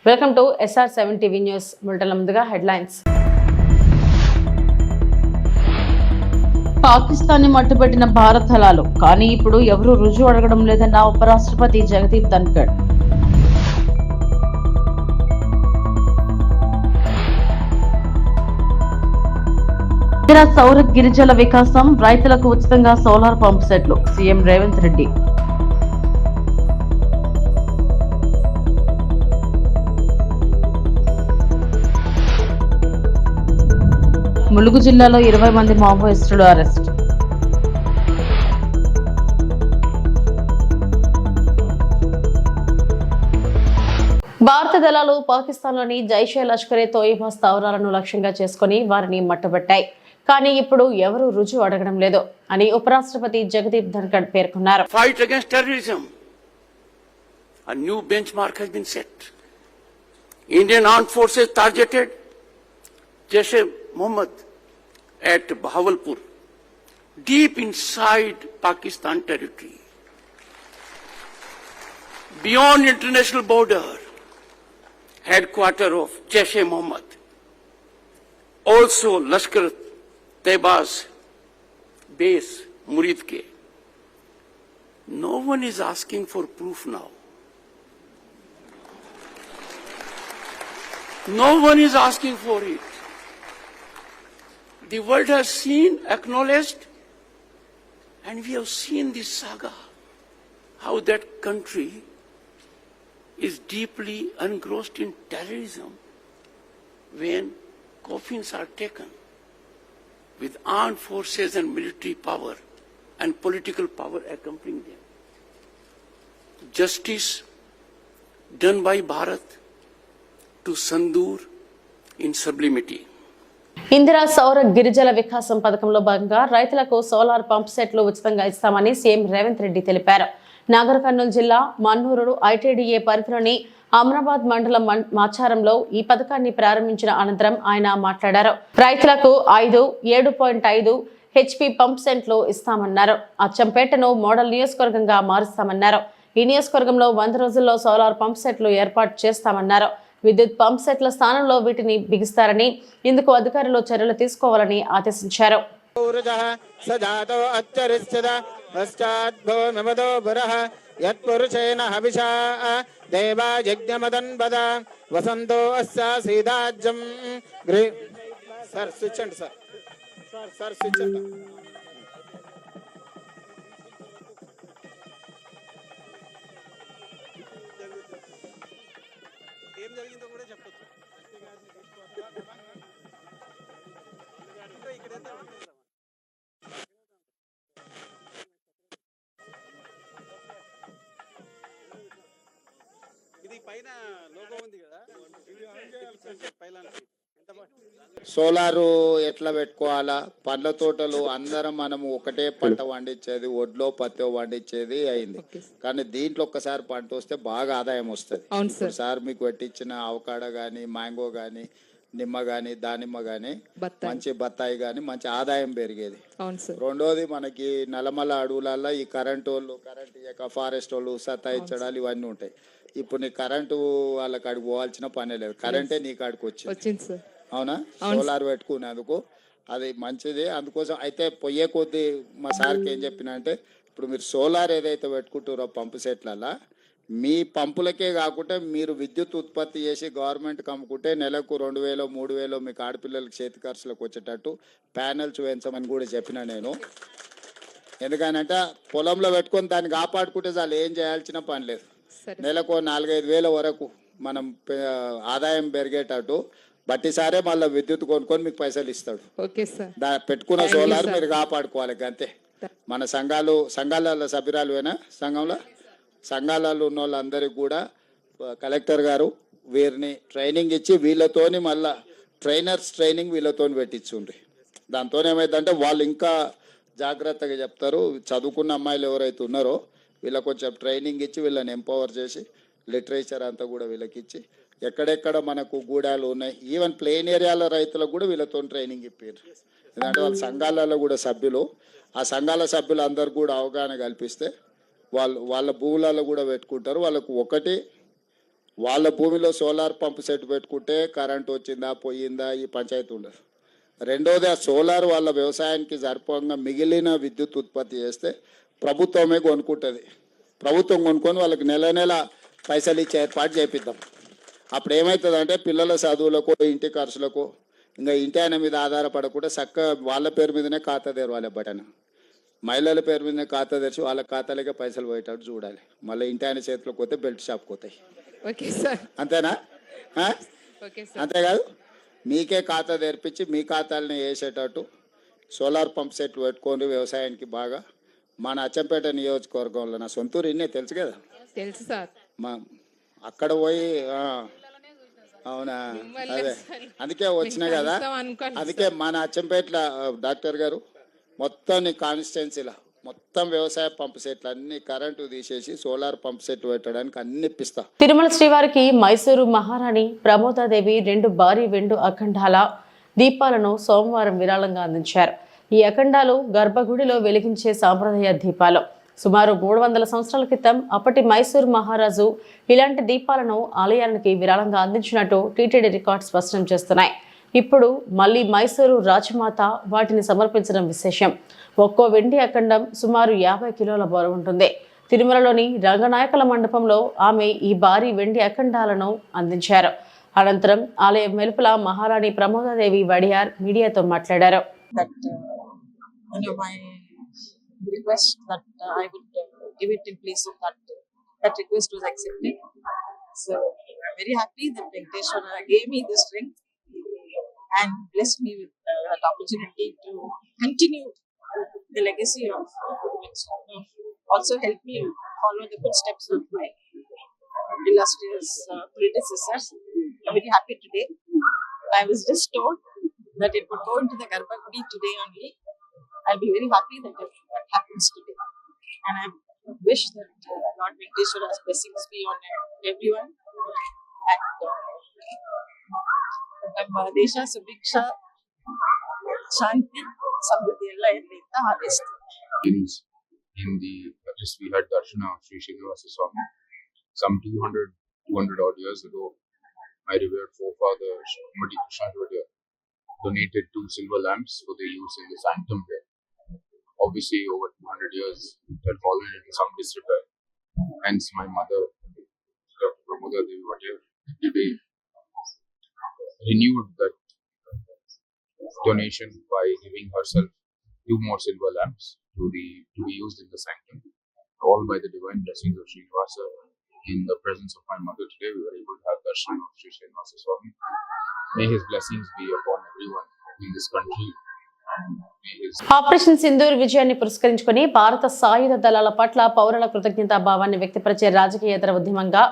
Welcome to SR7 TV news bulletin. ముందుగా headlines. Pakistan ని మట్టుబెట్టిన భారత్ దళాలు, కానీ ఇప్పుడు ఎవరూ రుజువు అడగడం లేదన్న ఉపరాష్ట్రపతి జగదీప్ ధన్కర్. ఇందిరా సౌర గిరిజల వికాసం, రైతులకు ఉచితంగా సోలార్ పంప్ సెట్లు, సీఎం రేవంత్ రెడ్డి. ములుగు జిల్లాలో 20 మంది మావోయిస్టులు అరెస్ట్. భారత దళాలు పాకిస్తాన్లోని జైషే లష్కరే తోయిబా స్థావరాలను లక్ష్యంగా చేసుకుని వారిని మట్టుబెట్టాయి. కానీ ఇప్పుడు ఎవరూ రుజువు అడగడం లేదు అని ఉపరాష్ట్రపతి జగదీప్ ధన్కర్ పేర్కొన్నారు. Fight against terrorism. A new benchmark has been set. Indian armed forces targeted Jaish-e-Mohammed at Bahawalpur, deep inside Pakistan territory, beyond international border, headquarter of Jaish-e-Mohammed, also Lashkar-e-Taiba's base, Murid ke. No one is asking for proof now. No one is asking for it. The world has seen, acknowledged, and we have seen this saga, how that country is deeply engrossed in terrorism when coffins are taken with armed forces and military power and political power accompanying them. Justice done by Bharat to Sandur in sublimity. Indira సౌర గిరిజల వికాసం పథకంలో భాగంగా రైతులకు solar pump సెట్లు ఉచితంగా ఇస్తామని CM Revanth Reddy తెలిపారు. నాగర్ కర్నూలు జిల్లా మన్నూరు ఐటీడీఏ పరిధిలోని అమరాబాద్ మండలం మాచారంలో ఈ పథకాన్ని ప్రారంభించిన అనంతరం ఆయన మాట్లాడారు. రైతులకు 7.5 HP పంప్ సెట్లు ఇస్తామన్నారు. అచ్చంపేటను మోడల్ నియోజకవర్గంగా మారుస్తామన్నారు. ఈ నియోజకవర్గంలో 100 రోజుల్లో సోలార్ పంప్ సెట్లు ఏర్పాటు చేస్తామన్నారు. విద్యుత్ పంప్ సెట్ల స్థానంలో వీటిని బిగిస్తారని, ఇందుకు అధికారులు చర్యలు తీసుకోవాలని ఆదేశించారు. సోలారు ఎట్లా పెట్టుకోవాలా, పండ్ల తోటలు అందరం మనము ఒకటే పంట పండించేది, ఒడ్లో పత్తి పండించేది అయింది. కానీ దీంట్లో ఒక్కసారి పంట వస్తే బాగా ఆదాయం వస్తుంది. సార్ మీకు పెట్టించిన అవకాడో గానీ, మ్యాంగో గానీ, నిమ్మ గానీ, దానిమ్మ గానీ, మంచి బత్తాయి గానీ మంచి ఆదాయం పెరిగేది. రెండోది, మనకి నల్లమల అడవులలో ఈ కరెంట్ ఇయ్యక ఫారెస్ట్ వాళ్ళు సతాయించడాలు ఇవన్నీ ఉంటాయి. ఇప్పుడు నీ కరెంటు వాళ్ళ కాడికి పోవాల్సిన పనే లేదు, కరెంటే నీ కాడికి వచ్చింది. అవునా? సోలార్ పెట్టుకునేందుకు అది మంచిది. అందుకోసం అయితే పొయ్యే కొద్దీ మా సార్కి ఏం చెప్పిన అంటే, ఇప్పుడు మీరు సోలార్ ఏదైతే పెట్టుకుంటారో పంపు సెట్లలో, మీ పంపులకే కాకుండా మీరు విద్యుత్ ఉత్పత్తి చేసి గవర్నమెంట్కి అమ్ముకుంటే నెలకు 2,000 3,000 మీకు ఆడపిల్లలకి చేతి ఖర్చులకు వచ్చేటట్టు ప్యానెల్స్ వేయించమని కూడా చెప్పిన నేను. ఎందుకనంటే పొలంలో పెట్టుకొని దాన్ని కాపాడుకుంటే చాలు, ఏం చేయాల్సిన పని లేదు. నెలకు 4-5 వేల వరకు మనం ఆదాయం పెరిగేటట్టు బట్టి సారే మళ్ళీ విద్యుత్ కొనుక్కొని మీకు పైసలు ఇస్తాడు. పెట్టుకున్న సోలార్ మీరు కాపాడుకోవాలి అంతే. మన సంఘాలలో సభ్యురాలువేనా, సంఘాలలో ఉన్న వాళ్ళందరికీ కూడా కలెక్టర్ గారు వీరిని ట్రైనింగ్ ఇచ్చి వీళ్ళతోని మళ్ళా ట్రైనర్స్ ట్రైనింగ్ వీళ్ళతోని పెట్టించుండ్రి. దాంతో ఏమైందంటే వాళ్ళు ఇంకా జాగ్రత్తగా చెప్తారు. చదువుకున్న అమ్మాయిలు ఎవరైతే ఉన్నారో వీళ్ళకి కొంచెం ట్రైనింగ్ ఇచ్చి వీళ్ళని ఎంపవర్ చేసి లిటరేచర్ అంతా కూడా వీళ్ళకి ఇచ్చి, ఎక్కడెక్కడ మనకు గూడాలు ఉన్నాయి, ఈవెన్ ప్లెయిన్ ఏరియాల రైతులకు కూడా వీళ్ళతో ట్రైనింగ్ ఇప్పారు. ఎందుకంటే వాళ్ళ సంఘాలలో కూడా సభ్యులు, ఆ సంఘాల సభ్యులు అందరు కూడా అవగాహన కల్పిస్తే వాళ్ళ భూములలో కూడా పెట్టుకుంటారు. వాళ్ళకు ఒకటి వాళ్ళ భూమిలో సోలార్ పంప్ సెట్ పెట్టుకుంటే కరెంట్ వచ్చిందా పోయిందా ఈ పంచాయతీ ఉండదు. రెండోది ఆ సోలార్ వాళ్ళ వ్యవసాయానికి సరిపోగా మిగిలిన విద్యుత్ ఉత్పత్తి చేస్తే ప్రభుత్వమే కొనుక్కుంటుంది. ప్రభుత్వం కొనుక్కొని వాళ్ళకి నెల నెల పైసలు ఇచ్చే ఏర్పాటు చేపిద్దాం. అప్పుడు ఏమవుతుందంటే పిల్లల చదువులకు ఇంటి ఖర్చులకు ఇంకా ఇంటి ఆయన మీద ఆధారపడకుండా చక్కగా వాళ్ళ పేరు మీదనే ఖాతా తెరవాలి. బటన్ మహిళల పేరు మీదనే ఖాతా తెరిచి వాళ్ళ ఖాతాలకే పైసలు పోయేటట్టు చూడాలి. మళ్ళీ ఇంటి ఆయన చేతిలోకి పోతే బెల్ట్ షాప్కి పోతాయి. Okay sir. అంతేనా? Okay sir. అంతేకాదు మీకే ఖాతా తెరిపించి మీ ఖాతాలని వేసేటట్టు సోలార్ పంప్ సెట్లు పెట్టుకొని వ్యవసాయానికి బాగా మన అచ్చంపేట నియోజకవర్గంలో నా సొంతూరు ఇన్నే తెలుసు కదా. తెలుసు సార్. మా అక్కడ పోయి అవునా అదే అందుకే వచ్చినా కదా. అందుకే మన అచ్చంపేటలో డాక్టర్ గారు మొత్తం నీ కాన్స్టిట్యున్సీలో మొత్తం వ్యవసాయ పంప్ సెట్లు అన్ని కరెంటు తీసేసి సోలార్ పంప్ సెట్ పెట్టడానికి అన్ని ఇప్పిస్తా. తిరుమల శ్రీవారికి మైసూరు మహారాణి ప్రమోదాదేవి 2 భారీ వెండు అఖండాల దీపాలను సోమవారం విరాళంగా అందించారు. ఈ అఖండాలు గర్భగుడిలో వెలిగించే సాంప్రదాయ దీపాలు. సుమారు 300 సంవత్సరాల క్రితం అప్పటి మైసూరు మహారాజు ఇలాంటి దీపాలను ఆలయానికి విరాళంగా అందించినట్టు టీటీడీ రికార్డు స్పష్టం చేస్తున్నాయి. ఇప్పుడు మళ్ళీ మైసూరు రాజమాత వాటిని సమర్పించడం విశేషం. ఒక్కో వెండి అఖండం సుమారు 50 కిలోల బరువు ఉంటుంది. తిరుమలలోని రంగనాయకుల మండపంలో ఆమె ఈ భారీ వెండి అఖండాలను అందించారు. అనంతరం ఆలయం వెలుపల మహారాణి ప్రమోదాదేవి వడియార్ మీడియాతో మాట్లాడారు. Request that I would give it in place of that request was accepted. So I'm very happy that Venkateshwara gave me the strength and blessed me with that opportunity to continue the legacy of also help me follow the footsteps of my illustrious predecessors. I'm very happy today. I was just told that it would go into the Garbhagudi today only. I'll be very happy that that happens today. And I wish that Lord Venkateshwara's blessings be on everyone. And Desha Subiksha Shanti Samruddhi ella irli harvest. In the just we had Darshana of Sri Srinivasa Swami some 200 odd years ago. My revered forefather Mati Krishna Jodhia donated 2 silver lamps for their use in the sanctum there. Obviously, over 200 years, it had fallen into some disrepair. Hence, my mother, Dr. Pramodadevi Vadiyar, today renewed that donation by giving herself 2 more silver lamps to be used in the sanctum. All by the divine blessings of Srinivasa. In the presence of my mother today, we were able to have darshan of Sri Srinivasa Swami. May his blessings be upon everyone in this country. Operation Sindoor విజయాన్ని పురస్కరించుకుని భారత సాయుధ దళాల పట్ల పౌరుల కృతజ్ఞతా భావాన్ని వ్యక్తపరిచే రాజకీయేతర ఉద్యమంగా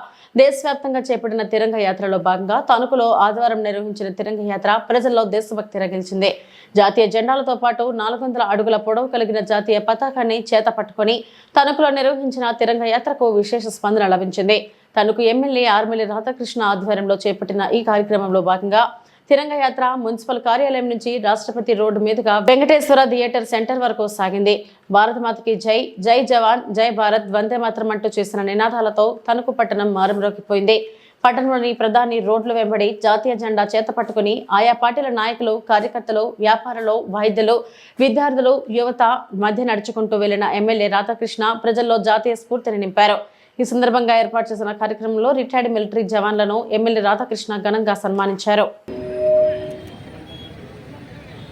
దేశవ్యాప్తంగా చేపట్టిన తిరంగ యాత్రలో భాగంగా తణుకులో ఆదివారం నిర్వహించిన తిరంగ యాత్ర ప్రజల్లో దేశభక్తి రగిల్చింది. జాతీయ జెండాలతో పాటు 400 అడుగుల పొడవు కలిగిన జాతీయ పతాకాన్ని చేత పట్టుకుని తణుకులో నిర్వహించిన తిరంగ యాత్రకు విశేష స్పందన లభించింది. తణుకు ఎమ్మెల్యే ఆర్మిలి రాధాకృష్ణ ఆధ్వర్యంలో చేపట్టిన ఈ కార్యక్రమంలో భాగంగా తిరంగ యాత్ర మున్సిపల్ కార్యాలయం నుంచి రాష్ట్రపతి రోడ్డు మీదుగా వెంకటేశ్వర థియేటర్ సెంటర్ వరకు సాగింది. భారత మాతకి జై, జై జవాన్, జై భారత్, వందే మాతరం అంటూ చేసిన నినాదాలతో తణుకు పట్టణం మారుమ్రోగిపోయింది. పట్టణంలోని ప్రధాని రోడ్ల వెంబడి జాతీయ జెండా చేత పట్టుకుని ఆయా పార్టీల నాయకులు, కార్యకర్తలు, వ్యాపారులు, వైద్యులు, విద్యార్థులు, యువత మధ్య నడుచుకుంటూ వెళ్లిన ఎమ్మెల్యే రాధాకృష్ణ ప్రజల్లో జాతీయ స్ఫూర్తిని నింపారు. ఈ సందర్భంగా ఏర్పాటు చేసిన కార్యక్రమంలో రిటైర్డ్ మిలిటరీ జవాన్లను ఎమ్మెల్యే రాధాకృష్ణ ఘనంగా సన్మానించారు.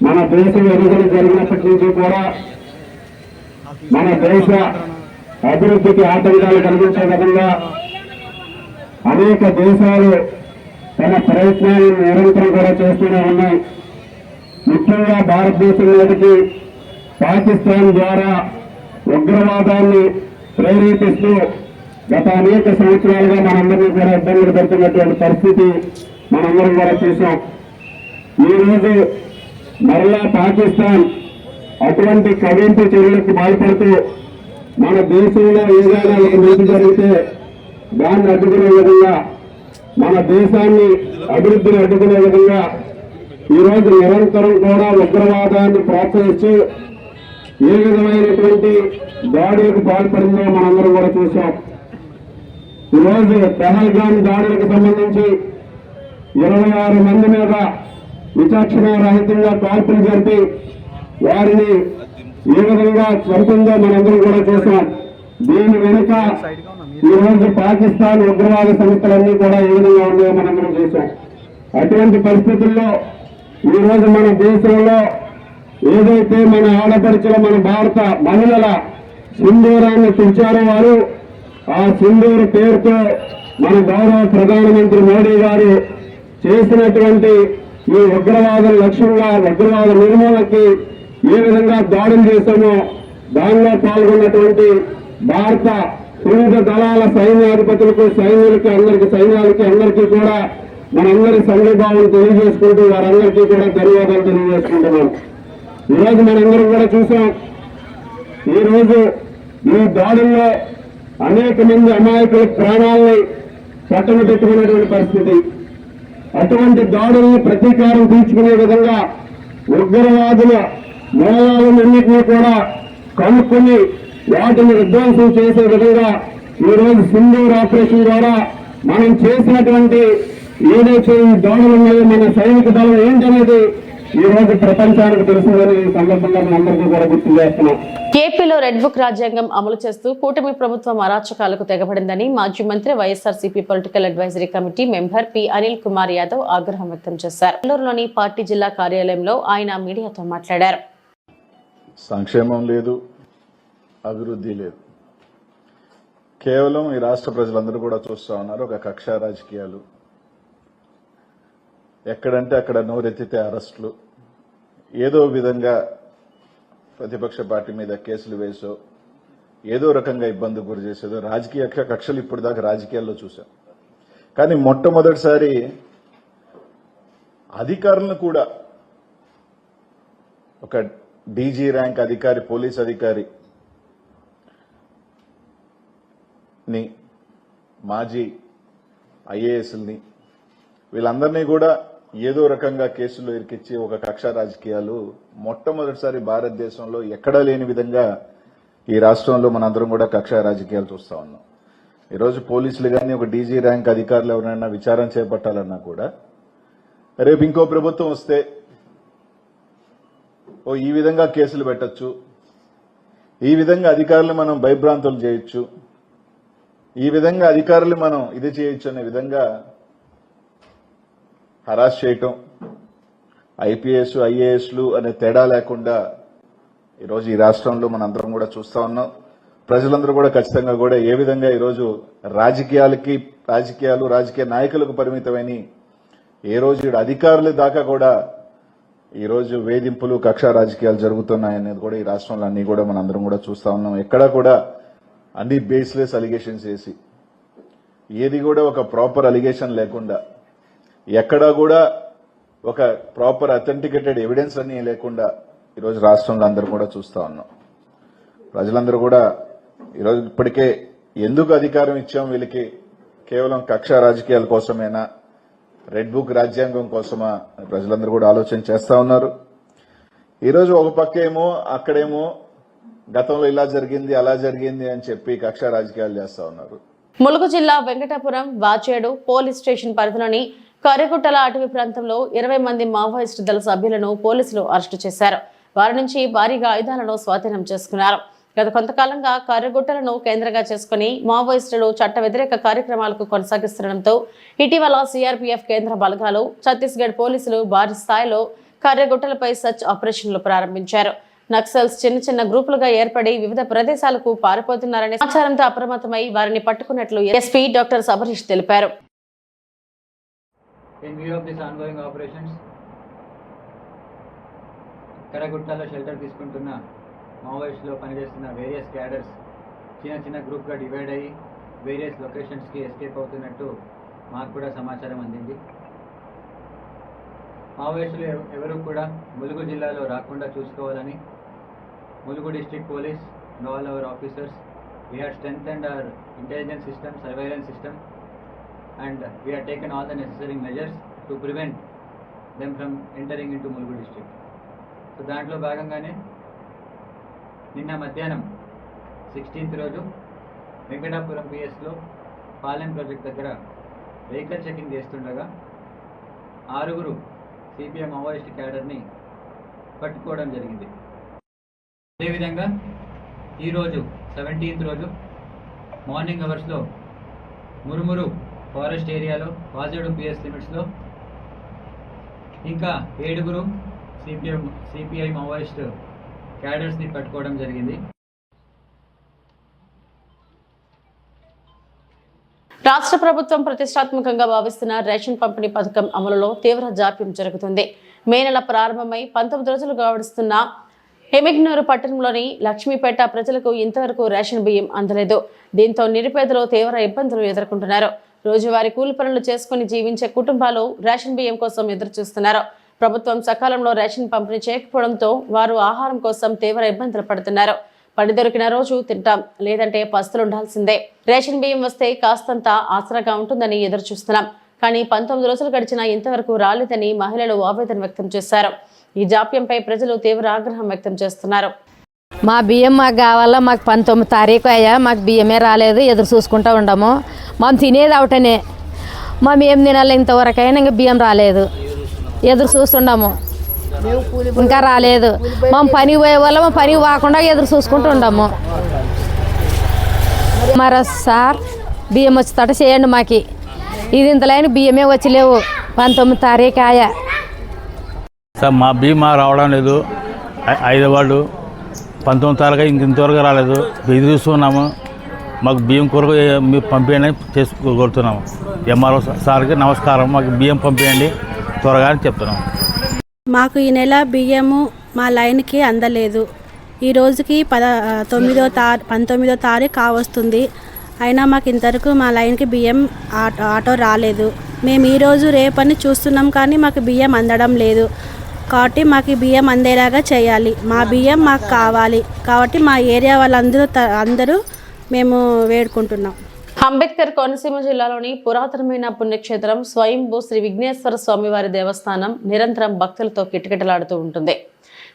మన దేశం ఎదుగుదల జరిగినప్పటి నుంచి కూడా మన దేశ అభివృద్ధికి ఆటంకాలు కలిగించే విధంగా అనేక దేశాలు తన ప్రయత్నాలను నిరంతరం కూడా చేస్తూనే ఉన్నాయి. ముఖ్యంగా భారతదేశం మీదకి పాకిస్తాన్ ద్వారా ఉగ్రవాదాన్ని ప్రేరేపిస్తూ గత అనేక సంవత్సరాలుగా మనందరినీ కూడా ఇబ్బందులు పెడుతున్నటువంటి పరిస్థితి మనందరం కూడా చూసాం. ఈరోజు మరలా పాకిస్తాన్ అటువంటి కవింపు చర్యలకు పాల్పడుతూ మన దేశంలో ఏదైనా ఒక నీతి జరిగితే దాన్ని అడ్డుకునే విధంగా, మన దేశాన్ని అభివృద్ధిని అడ్డుకునే విధంగా ఈరోజు నిరంతరం కూడా ఉగ్రవాదాన్ని ప్రోత్సహిస్తూ ఏ విధమైనటువంటి దాడులకు పాల్పడిందో మనందరం కూడా చూసాం. ఈరోజు పహల్గామ్ దాడులకు సంబంధించి 26 మంది మీద విచక్షణ రహితంగా కాల్పులు జరిపి వారిని ఏ విధంగా చంపిందో మనందరం కూడా చూసాం. దీని వెనుక ఈరోజు పాకిస్తాన్ ఉగ్రవాద సంస్థలన్నీ కూడా ఏ విధంగా ఉన్నాయో మనందరం చూసాం. అటువంటి పరిస్థితుల్లో ఈరోజు మన దేశంలో ఏదైతే మన ఆడపడుచుల మన భారత మహిళల సింధూరాన్ని తుంచారో వారు, ఆ సింధూరు పేరుతో మన గౌరవ ప్రధానమంత్రి మోడీ గారు చేసినటువంటి ఈ ఉగ్రవాద లక్ష్యంగా ఉగ్రవాద నిర్మూలనకి ఏ విధంగా దాడులు చేశామో దానిలో పాల్గొన్నటువంటి భారత త్రివిధ దళాల సైన్యాధిపతులకు సైన్యాలకి అందరికీ కూడా మనందరి సంఘీభావం తెలియజేసుకుంటూ వారందరికీ కూడా ధన్యవాదాలు తెలియజేసుకుంటున్నాం. ఈరోజు మనందరం కూడా చూసాం. ఈరోజు ఈ దాడుల్లో అనేక మంది అమాయకుల ప్రాణాలని పట్టణ పెట్టుకునేటువంటి పరిస్థితి. అటువంటి దాడుల్ని ప్రతీకారం తీర్చుకునే విధంగా ఉగ్రవాదుల మూలాలన్నింటినీ కూడా కనుక్కొని వాటిని విధ్వంసం చేసే విధంగా ఈరోజు సింధూర్ ఆపరేషన్ ద్వారా మనం చేసినటువంటి ఏదైతే ఈ దాడులు ఉన్నాయో మన సైనిక దళం ఏంటనేది ఈ రోజు ప్రపంచానికి తెలుస్తుందని ఈ సందర్భంగా మనందరికీ కూడా గుర్తు చేస్తున్నాం. ఏపీలో రెడ్ బుక్ రాజ్యాంగం అమలు చేస్తూ కూటమి ప్రభుత్వం అరాచకాలకు తెగబడిందని మాజీ మంత్రి YSRCP political advisory committee member P Anil Kumar Yadav ఆగ్రహం వ్యక్తం చేశారు. నెల్లూరులోని పార్టీ జిల్లా కార్యాలయంలో ఆయన మీడియాతో మాట్లాడారు. సంక్షేమం లేదు, అభివృద్ధి లేదు. కేవలం ఈ రాష్ట్ర ప్రజలందరూ కూడా చూస్తా ఉన్నారు ఒక కక్షా రాజకీయాలు. ఎక్కడంటే అక్కడ నోరెత్తితే అరెస్టులు, ఏదో విధంగా ప్రతిపక్ష పార్టీ మీద కేసులు వేసో ఏదో రకంగా ఇబ్బంది గురి చేసేదో రాజకీయ కక్షలు ఇప్పుడు దాకా రాజకీయాల్లో చూసాం. కానీ మొట్టమొదటిసారి అధికారులను కూడా ఒక డీజీ ర్యాంక్ అధికారి, పోలీస్ అధికారి ని, మాజీ ఐఏఎస్ని, వీళ్ళందరినీ కూడా ఏదో రకంగా కేసుల్లో ఇరికిచ్చి ఒక కక్ష రాజకీయాలు మొట్టమొదటిసారి భారతదేశంలో ఎక్కడా లేని విధంగా ఈ రాష్ట్రంలో మనందరం కూడా కక్ష రాజకీయాలు చూస్తా ఉన్నాం. ఈరోజు పోలీసులు కానీ ఒక డీజీ ర్యాంక్ అధికారులు ఎవరైనా విచారణ చేపట్టాలన్నా కూడా రేపు ఇంకో ప్రభుత్వం వస్తే ఈ విధంగా కేసులు పెట్టచ్చు, ఈ విధంగా అధికారులు మనం భయభ్రాంతులు చేయొచ్చు, ఈ విధంగా అధికారులు మనం ఇది చేయొచ్చు అనే విధంగా హరాస్ చేయటం, ఐపీఎస్ ఐఏఎస్లు అనే తేడా లేకుండా ఈరోజు ఈ రాష్ట్రంలో మనందరం కూడా చూస్తా ఉన్నాం. ప్రజలందరూ కూడా ఖచ్చితంగా కూడా ఏ విధంగా ఈరోజు రాజకీయ నాయకులకు పరిమితమైన ఏ రోజు అధికారుల దాకా కూడా ఈరోజు వేధింపులు, కక్ష రాజకీయాలు జరుగుతున్నాయనేది కూడా ఈ రాష్ట్రంలో అన్ని కూడా మనందరం కూడా చూస్తా ఉన్నాం. ఎక్కడా కూడా అన్ని బేస్లెస్ అలిగేషన్స్ వేసి ఏది కూడా ఒక ప్రాపర్ అలిగేషన్ లేకుండా, ఎక్కడా కూడా ఒక ప్రాపర్ అథెంటికేటెడ్ ఎవిడెన్స్ అన్ని లేకుండా ఈరోజు రాష్ట్రంలో అందరూ కూడా చూస్తా ఉన్నాం. ప్రజలందరూ కూడా ఈరోజు ఇప్పటికే ఎందుకు అధికారం ఇచ్చాం వీళ్ళకి, కేవలం కక్ష రాజకీయాల కోసమేనా, రెడ్ బుక్ రాజ్యాంగం కోసమా ప్రజలందరూ కూడా ఆలోచన చేస్తా ఉన్నారు. ఈరోజు ఒక పక్కేమో అక్కడేమో గతంలో ఇలా జరిగింది అలా జరిగింది అని చెప్పి కక్ష రాజకీయాలు చేస్తా ఉన్నారు. ములుగు జిల్లా వెంకటాపురం వాచేడు పోలీస్ స్టేషన్ పరిధిలోని కర్రిగుట్టల అటవీ ప్రాంతంలో 20 మంది మావోయిస్టు దళ సభ్యులను పోలీసులు అరెస్టు చేశారు. వారి నుంచి భారీగా ఆయుధాలను స్వాధీనం చేసుకున్నారు. గత కొంతకాలంగా కర్రిగుట్టలను కేంద్రంగా చేసుకుని మావోయిస్టులు చట్ట వ్యతిరేక కార్యక్రమాలకు కొనసాగిస్తుండటంతో ఇటీవల సిఆర్పీఎఫ్ కేంద్ర బలగాలు, ఛత్తీస్గఢ్ పోలీసులు భారీ స్థాయిలో కర్రిగుట్టలపై సర్చ్ ఆపరేషన్లు ప్రారంభించారు. నక్సల్స్ చిన్న గ్రూపులుగా ఏర్పడి వివిధ ప్రదేశాలకు పారిపోతున్నారనే సమాచారంతో అప్రమత్తమై వారిని పట్టుకున్నట్లు ఎస్పీ డాక్టర్ సబరీష్ తెలిపారు. In view of this ongoing operations, కర్రగుట్టలో షెల్టర్ తీసుకుంటున్న మావోయిస్టులో పనిచేస్తున్న వేరియస్ క్యాడర్స్ చిన్న గ్రూప్గా డివైడ్ అయ్యి వేరియస్ లొకేషన్స్కి ఎస్కేప్ అవుతున్నట్టు మాకు కూడా సమాచారం అందింది. మావోయిస్టులు ఎవరు కూడా ములుగు జిల్లాలో రాకుండా చూసుకోవాలని Mulugu district police and all our officers, we have strengthened our intelligence system, surveillance system, and we have taken all the necessary measures to prevent them from entering into Mulugu district. So దాంట్లో భాగంగానే నిన్న మధ్యాహ్నం 16th రోజు Venkatapuram పిఎస్లో Palem project దగ్గర vehicle checking చేస్తుండగా 6 CPI Maoist క్యాడర్ని పట్టుకోవడం జరిగింది. అదేవిధంగా ఈరోజు 17th రోజు మార్నింగ్ అవర్స్లో మురుమురు ఫారెస్ట్ ఏరియాలో వాజేడు పిఎస్ లిమిట్స్లో ఇంకా 7 సిపిఐ మావోయిస్ట్ క్యాడర్స్ని పట్టుకోవడం జరిగింది. రాష్ట్ర ప్రభుత్వం ప్రతిష్టాత్మకంగా భావిస్తున్న రేషన్ పంపిణీ పథకం అమలులో తీవ్ర జాప్యం జరుగుతుంది. మే నెల ప్రారంభమై 19 రోజులు గడుస్తున్న ఎమిగ్నూరు పట్టణంలోని లక్ష్మీపేట ప్రజలకు ఇంతవరకు రేషన్ బియ్యం అందలేదు. దీంతో నిరుపేదలు తీవ్ర ఇబ్బందులు ఎదుర్కొంటున్నారు. రోజువారీ కూలి పనులు చేసుకుని జీవించే కుటుంబాలు రేషన్ బియ్యం కోసం ఎదురుచూస్తున్నారు. ప్రభుత్వం సకాలంలో రేషన్ పంపిణీ చేయకపోవడంతో వారు ఆహారం కోసం తీవ్ర ఇబ్బందులు పడుతున్నారు. పని దొరికిన రోజు తింటాం, లేదంటే పస్తులుండాల్సిందే. రేషన్ బియ్యం వస్తే కాస్తంత ఆసరాగా ఉంటుందని ఎదురు చూస్తున్నాం. కానీ 19 రోజులు గడిచినా ఇంతవరకు రాలేదని మహిళలు ఆవేదన వ్యక్తం చేశారు. ఈ జాప్యంపై ప్రజలు తీవ్ర ఆగ్రహం వ్యక్తం చేస్తున్నారు. మా బియ్యం మాకు కావాలా, మాకు 19 తారీఖు అయ్యా, మాకు బియ్యమే రాలేదు, ఎదురు చూసుకుంటూ ఉండము. మేము తినేది ఒకటనే, మేము ఏం తినాలి, ఇంతవరకైనా ఇంకా బియ్యం రాలేదు, ఎదురు చూస్తుండము, ఇంకా రాలేదు. మేము పనికి పోయే వాళ్ళం, పనికి పోకుండా ఎదురు చూసుకుంటూ ఉండము. మరి సార్ బియ్యం వచ్చేటట్టు చేయండి మాకు. ఇది ఇంతలైన బియ్యమే వచ్చలేవు, 19 తారీఖు ఆయా. సార్ మా బియ్యం రావడం లేదు. 5 వాళ్ళు 19 తారీఖు ఇంతవరకు రాలేదు, ఎదురు చూస్తున్నాము. మాకు బియ్యం కొరకు మీరు పంపించండి చేసుకోగలుగుతున్నాము. ఎంఆర్ఓ సార్కి నమస్కారం, మాకు బియ్యం పంపించండి త్వరగా అని చెప్తున్నాము. మాకు ఈ నెల బియ్యము మా లైన్కి అందలేదు. ఈ రోజుకి 19వ తారీఖు కావస్తుంది. అయినా మాకు ఇంతవరకు మా లైన్కి బియ్యం ఆటో రాలేదు. మేము ఈరోజు రేపని చూస్తున్నాం, కానీ మాకు బియ్యం అందడం లేదు. కాబట్టి మాకు బియ్యం అందేలాగా చేయాలి. మా బియ్యం మాకు కావాలి. కాబట్టి మా ఏరియా వాళ్ళందరూ మేము వేడుకుంటున్నాం. అంబేద్కర్ కోనసీమ జిల్లాలోని పురాతనమైన పుణ్యక్షేత్రం స్వయంభూ శ్రీ విఘ్నేశ్వర స్వామివారి దేవస్థానం నిరంతరం భక్తులతో కిటకిటలాడుతూ ఉంటుంది.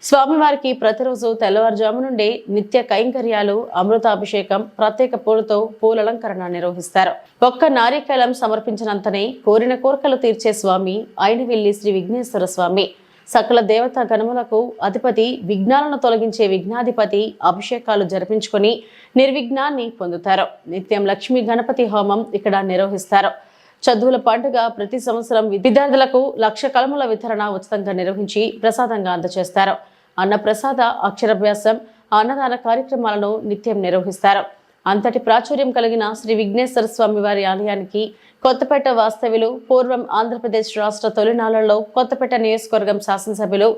స్వామివారికి ప్రతిరోజు తెల్లవారుజాము నుండి నిత్య కైంకర్యాలు, అమృతాభిషేకం, ప్రత్యేక పూలతో పూలలంకరణ నిర్వహిస్తారు. ఒక్క నారికేళం సమర్పించినంతనే కోరిన కోరికలు తీర్చే స్వామి అయినవెల్లి శ్రీ విఘ్నేశ్వర స్వామి. సకల దేవతా గణములకు అధిపతి, విఘ్నాలను తొలగించే విఘ్నాధిపతి. అభిషేకాలు జరిపించుకొని నిర్విఘ్నాన్ని పొందుతారు. నిత్యం లక్ష్మీ గణపతి హోమం ఇక్కడ నిర్వహిస్తారు. చదువుల పండుగ ప్రతి సంవత్సరం విద్యార్థులకు 1,00,000 కలముల వితరణ ఉచితంగా నిర్వహించి ప్రసాదంగా అందజేస్తారు. అన్నప్రసాద, అక్షరాభ్యాసం, అన్నదాన కార్యక్రమాలను నిత్యం నిర్వహిస్తారు. అంతటి ప్రాచుర్యం కలిగిన శ్రీ విఘ్నేశ్వర స్వామి వారి ఆలయానికి కొత్తపేట వాస్తవ్యులు, పూర్వం ఆంధ్రప్రదేశ్ రాష్ట్ర తొలినాళ్లలో కొత్తపేట నియోజకవర్గం శాసనసభ్యులు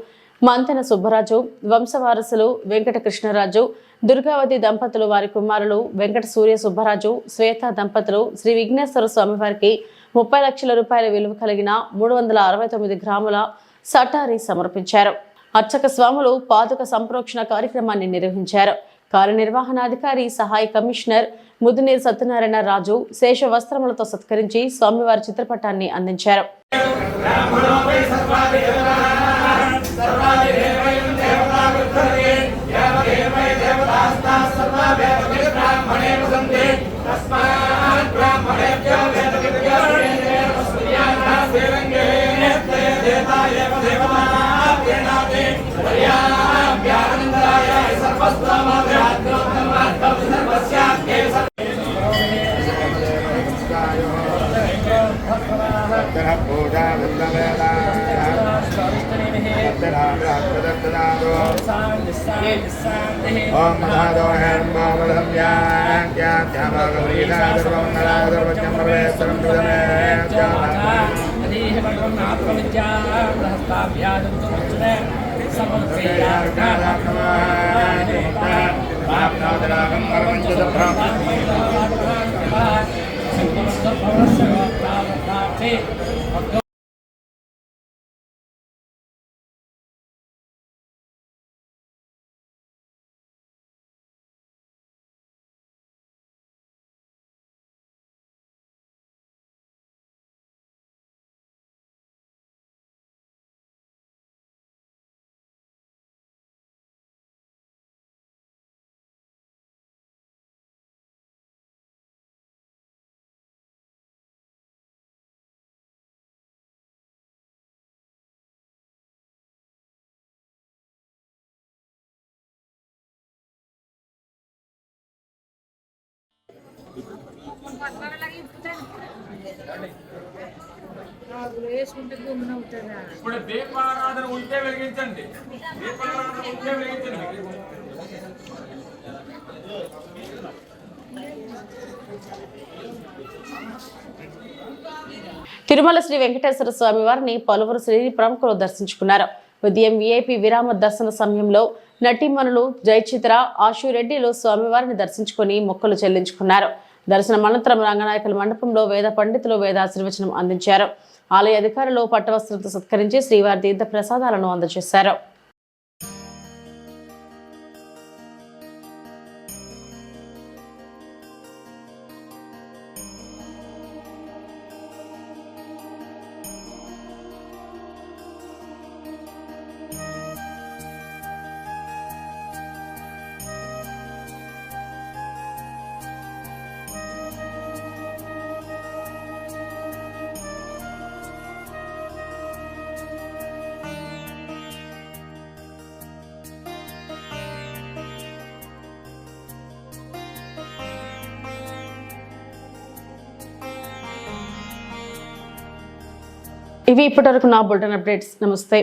మంతెన సుబ్బరాజు, వంశవారసులు వెంకట కృష్ణరాజు, దుర్గావతి దంపతులు, వారి కుమారులు వెంకట సూర్య సుబ్బరాజు, శ్వేత దంపతులు శ్రీ విఘ్నేశ్వర స్వామి వారికి 30 లక్షల రూపాయల విలువ కలిగిన 369 గ్రాముల సటారి సమర్పించారు. అర్చక స్వాములు పాదుక సంప్రోక్షణ కార్యక్రమాన్ని నిర్వహించారు. కార్యనిర్వహణాధికారి సహాయ కమిషనర్ ముదునీర్ సత్యనారాయణ రాజు శేష వస్త్రములతో సత్కరించి స్వామివారి చిత్రపటాన్ని అందించారు. ఇప్పుడు దీపారాధన ఉంటే వెలిగించండి. దీపారాధన ఉంటే వెలిగించండి. తిరుమల శ్రీ వెంకటేశ్వర స్వామి వారిని పలువురు శ్రీ ప్రముఖులు దర్శించుకున్నారు. ఉదయం విఐపి విరామ దర్శన సమయంలో నటీమణులు జయచిత్ర, ఆశురెడ్డిలు స్వామివారిని దర్శించుకుని మొక్కులు చెల్లించుకున్నారు. దర్శనం అనంతరం రంగనాయకుల మండపంలో వేద పండితులు వేదాశీర్వచనం అందించారు. ఆలయ అధికారులు పట్టవస్త్రంతో సత్కరించి శ్రీవారి తీర్థ ప్రసాదాలను అందజేశారు. ఇవి ఇప్పటివరకు నా బులెటిన్ అప్డేట్స్. నమస్తే.